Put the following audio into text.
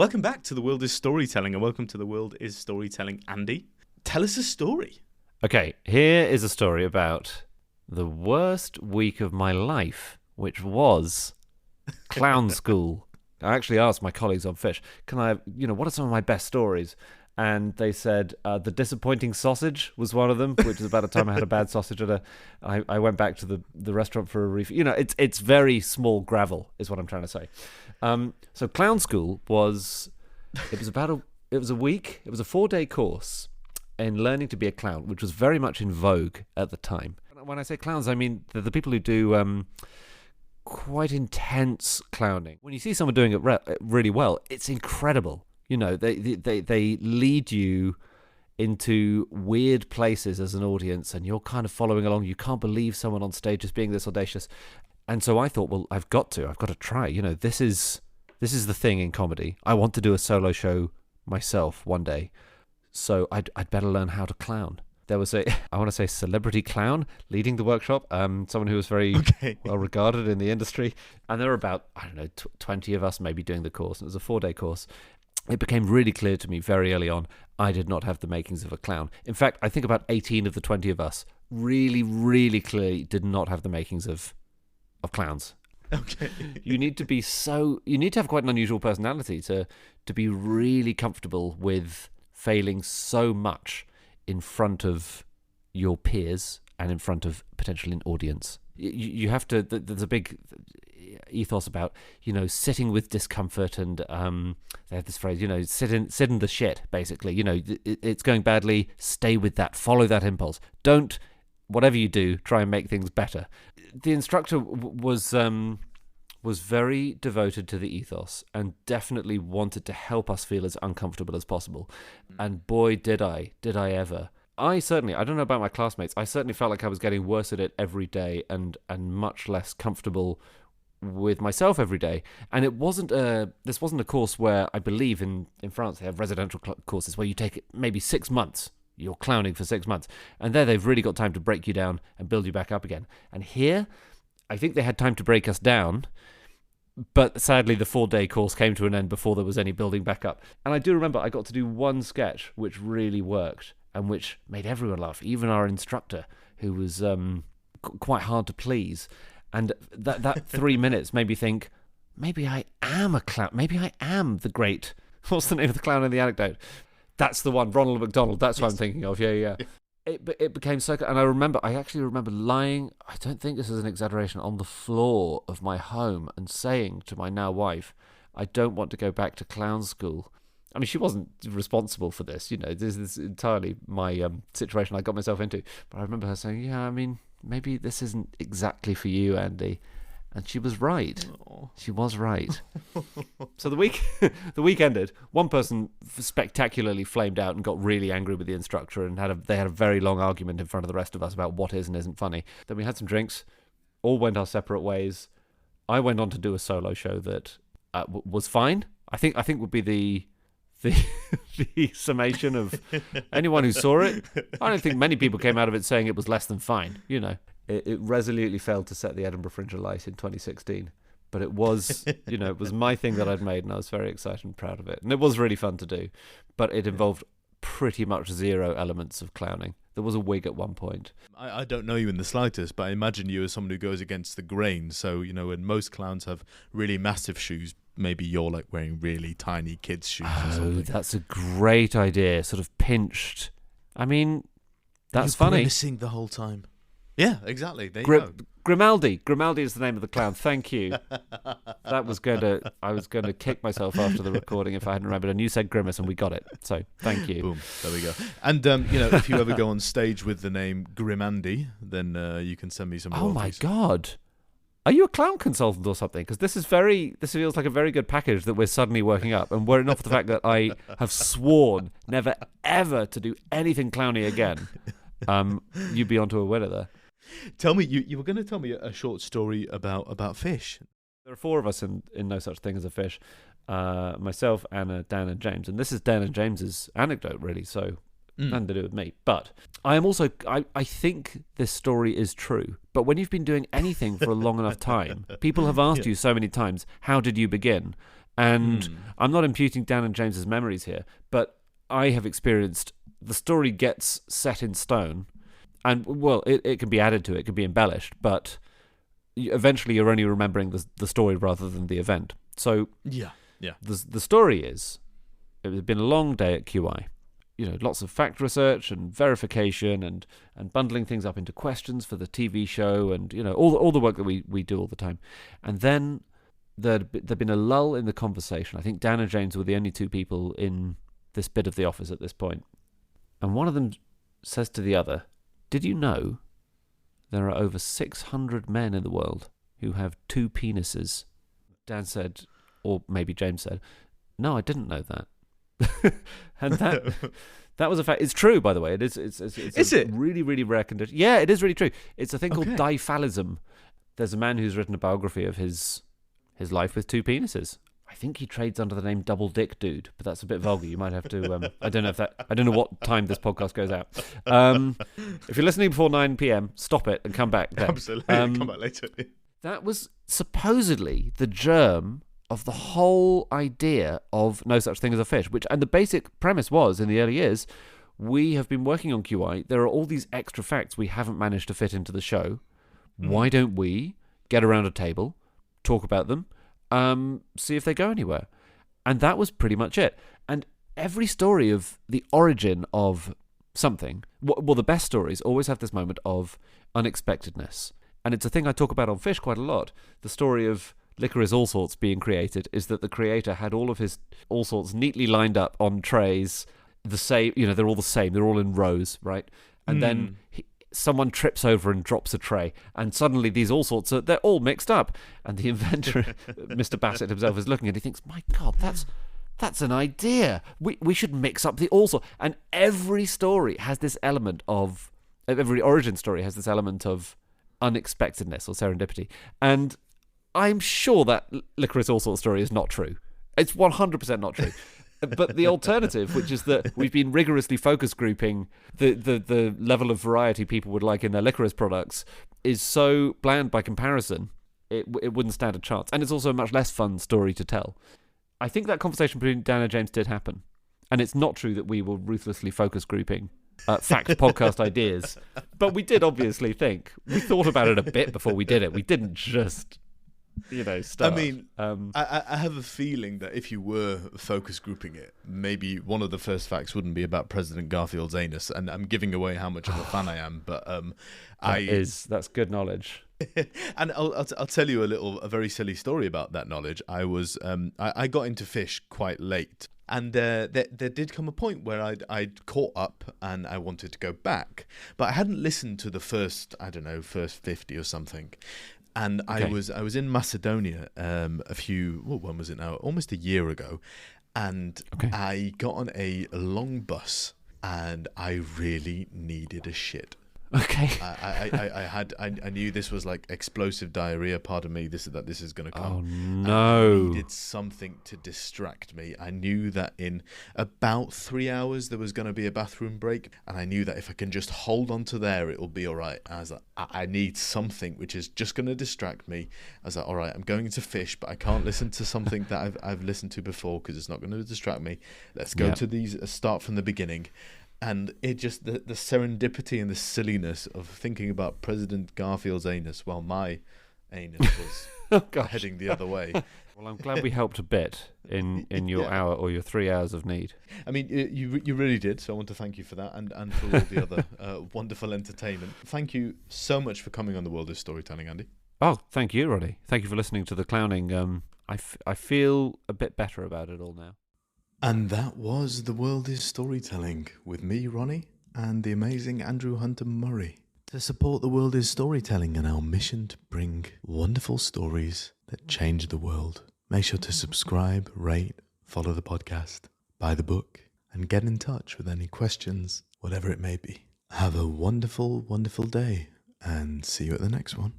Welcome back to The World is Storytelling, and welcome to The World is Storytelling. Andy, tell us a story. Okay, here is a story about the worst week of my life, which was clown school. I actually asked my colleagues on Fish, what are some of my best stories? And they said the disappointing sausage was one of them, which is about the time I had a bad sausage I went back to the restaurant for a refill. It's very small gravel, is what I'm trying to say. So clown school was a week. It was a 4-day course in learning to be a clown, which was very much in vogue at the time. When I say clowns, I mean the people who do quite intense clowning. When you see someone doing it really well, it's incredible. They lead you into weird places as an audience, and you're kind of following along. You can't believe someone on stage is being this audacious. And so I thought, well, I've got to try. This is the thing in comedy. I want to do a solo show myself one day. So I'd better learn how to clown. There was I want to say celebrity clown leading the workshop, someone who was very well regarded in the industry. And there were about, 20 of us maybe doing the course. And it was a 4-day course. It became really clear to me very early on, I did not have the makings of a clown. In fact, I think about 18 of the 20 of us really, really clearly did not have the makings of clowns. Okay. You need to have quite an unusual personality to be really comfortable with failing so much in front of your peers and in front of potentially an audience. You have to, there's a big ethos about, sitting with discomfort, and they have this phrase, sit in the shit, basically. It's going badly, stay with that, follow that impulse. Don't, whatever you do, try and make things better. The instructor was very devoted to the ethos and definitely wanted to help us feel as uncomfortable as possible. And boy, did I ever. I don't know about my classmates, I certainly felt like I was getting worse at it every day and much less comfortable with myself every day. And this wasn't a course where, I believe in France they have residential courses where you take maybe 6 months. You're clowning for 6 months. And there they've really got time to break you down and build you back up again. And here, I think they had time to break us down, but sadly the 4-day course came to an end before there was any building back up. And I do remember I got to do one sketch which really worked and which made everyone laugh, even our instructor, who was quite hard to please. And that 3 minutes made me think, maybe I am a clown. Maybe I am the great... What's the name of the clown in the anecdote? That's the one, Ronald McDonald. That's what I'm thinking of. Yeah. It became so... And I actually remember lying, I don't think this is an exaggeration, on the floor of my home and saying to my now wife, I don't want to go back to clown school. I mean, she wasn't responsible for this. This is entirely my situation I got myself into. But I remember her saying, yeah, I mean, maybe this isn't exactly for you, Andy. And she was right. Aww. She was right. So the week ended. One person spectacularly flamed out and got really angry with the instructor, and they had a very long argument in front of the rest of us about what is and isn't funny. Then we had some drinks, all went our separate ways. I went on to do a solo show that was fine. I think would be the summation of anyone who saw it. I don't think many people came out of it saying it was less than fine. It resolutely failed to set the Edinburgh Fringe alight in 2016, but it was, it was my thing that I'd made, and I was very excited and proud of it, and it was really fun to do. But it involved pretty much zero elements of clowning. There was a wig at one point. I don't know you in the slightest, but I imagine you as someone who goes against the grain. So when most clowns have really massive shoes, maybe you're like wearing really tiny kids' shoes or something. Oh, that's a great idea. Sort of pinched. I mean, that's funny. Grimacing the whole time. Yeah, exactly. There you go. Grimaldi. Grimaldi is the name of the clown. Thank you. I was going to kick myself after the recording if I hadn't remembered. And you said Grimace, and we got it. So thank you. Boom. There we go. And if you ever go on stage with the name Grimandy, then you can send me some royalties. Oh my God. Are you a clown consultant or something? Because this feels like a very good package that we're suddenly working up. And were it not for the fact that I have sworn never, ever to do anything clowny again, you'd be onto a winner there. Tell me, you were going to tell me a short story about fish. There are 4 of us in No Such Thing as a Fish. Myself, Anna, Dan and James. And this is Dan and James's anecdote, really, so nothing to do with me. But I am also, I think this story is true. But when you've been doing anything for a long enough time, people have asked you so many times, how did you begin? And I'm not imputing Dan and James's memories here, but I have experienced the story gets set in stone, and well, it can be added to, it can be embellished, but eventually you're only remembering the story rather than the event. So the story is, it had been a long day at QI. Lots of fact research and verification and bundling things up into questions for the TV show, and all the work that we do all the time. And then there'd been a lull in the conversation. I think Dan and James were the only two people in this bit of the office at this point. And one of them says to the other, "Did you know there are over 600 men in the world who have 2 penises?" Dan said, or maybe James said, "No, I didn't know that." And that was a fact. It's true, by the way. It's a really, really rare condition. Yeah, it is really true. It's a thing called diphallism. There's a man who's written a biography of his life with 2 penises. I think he trades under the name Double Dick Dude, but that's a bit vulgar. You might have to. I don't know what time this podcast goes out. If you're listening before 9 p.m, stop it and come back then. Absolutely, come back later. That was supposedly the germ of the whole idea of no such thing as a fish, and the basic premise was, in the early years, we have been working on QI. There are all these extra facts we haven't managed to fit into the show. Why don't we get around a table, talk about them, see if they go anywhere? And that was pretty much it. And every story of the origin of something, well, the best stories always have this moment of unexpectedness. And it's a thing I talk about on Fish quite a lot. The story of Licorice All Sorts being created is that the creator had all of his All Sorts neatly lined up on trays, the same, they're all the same, they're all in rows, right? And then someone trips over and drops a tray, and suddenly these All Sorts they're all mixed up. And the inventor, Mr. Bassett himself, is looking and he thinks, "My God, that's an idea. We should mix up the All Sorts." And every story has this element of, every origin story has this element of unexpectedness or serendipity. And I'm sure that Licorice All Sorts story is not true. It's 100% not true. But the alternative, which is that we've been rigorously focus grouping the level of variety people would like in their licorice products, is so bland by comparison, it wouldn't stand a chance. And it's also a much less fun story to tell. I think that conversation between Dan and James did happen. And it's not true that we were ruthlessly focus grouping fact podcast ideas. But we did obviously think. We thought about it a bit before we did it. We didn't just... start. I mean, I have a feeling that if you were focus grouping it, maybe one of the first facts wouldn't be about President Garfield's anus, and I'm giving away how much of a fan I am, but that's good knowledge. And I'll tell you a very silly story about that knowledge. I got into Fish quite late, and there did come a point where I'd caught up and I wanted to go back, but I hadn't listened to the first 50 or something. And okay. I was in Macedonia when was it now? Almost a year ago. And I got on a long bus and I really needed a shit. Okay. I knew this was like explosive diarrhea. Pardon me. This is going to come. Oh no! I needed something to distract me. I knew that in about 3 hours there was going to be a bathroom break, and I knew that if I can just hold on to there, it will be all right. And I was like, I need something which is just going to distract me. I was like, all right, I'm going to Fish, but I can't listen to something that I've listened to before because it's not going to distract me. Let's go to these. Start from the beginning. And it just, the serendipity and the silliness of thinking about President Garfield's anus while my anus was heading the other way. Well, I'm glad we helped a bit in your hour or your 3 hours of need. I mean, you really did, so I want to thank you for that and for all the other wonderful entertainment. Thank you so much for coming on The World is Storytelling, Andy. Oh, thank you, Roddy. Thank you for listening to the clowning. I feel a bit better about it all now. And that was The World is Storytelling with me, Ronnie, and the amazing Andrew Hunter Murray. To support The World is Storytelling and our mission to bring wonderful stories that change the world, make sure to subscribe, rate, follow the podcast, buy the book, and get in touch with any questions, whatever it may be. Have a wonderful, wonderful day, and see you at the next one.